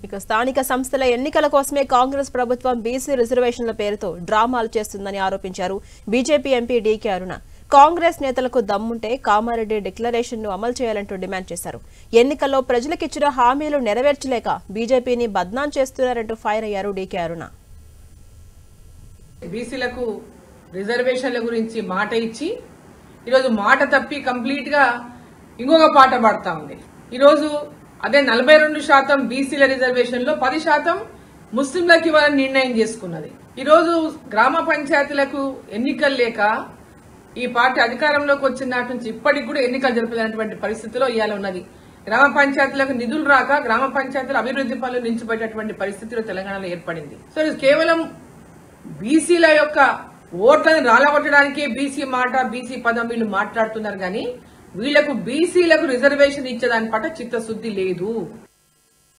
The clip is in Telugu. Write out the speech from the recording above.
ఇక స్థానిక సంస్థల ఎన్నికల కోసమే కాంగ్రెస్ ప్రభుత్వం బీసీ రిజర్వేషన్ల పేరుతో డ్రామాలు చేస్తుందని ఆరోపించారు బీజేపీ ఎంపీ డీకే అరుణ. కాంగ్రెస్ నేతలకు దమ్ముంటే కామారెడ్డి డిక్లరేషన్ ను అమలు చేయాలంటూ డిమాండ్ చేశారు. ఎన్నికల్లో ప్రజలకిచ్చిన హామీలు నెరవేర్చలేక బీజేపీని బద్నాం చేస్తున్నారంటూ ఫైర్ అయ్యారు డీకే అరుణ. బీసీలకు రిజర్వేషన్ల గురించి మాట ఇచ్చి ఈరోజు మాట తప్పి కంప్లీట్ గా ఇంకొక పాట పాడుతా ఉంది. ఈరోజు అదే 42% బీసీల రిజర్వేషన్ లో 10% ముస్లింలకు ఇవ్వాలని నిర్ణయం చేసుకున్నది. ఈరోజు గ్రామ పంచాయతీలకు ఎన్నికలు లేక ఈ పార్టీ అధికారంలోకి వచ్చిన నాటి నుంచి ఇప్పటికి కూడా ఎన్నికలు జరపలేనటువంటి పరిస్థితిలో ఇవాళ ఉన్నది. గ్రామ పంచాయతీలకు నిధులు రాక గ్రామ పంచాయతీల అభివృద్ధి పనులు నిలిచిపోయేటటువంటి పరిస్థితిలో తెలంగాణలో ఏర్పడింది. సో ఇది కేవలం బీసీల యొక్క ఓట్లను రాలగొట్టడానికే బీసీ మాట బీసీ పదం వీళ్ళు మాట్లాడుతున్నారు కానీ వీళ్లకు బీసీలకు రిజర్వేషన్ ఇచ్చేదాని పట్ల చిత్తశుద్ధి లేదు.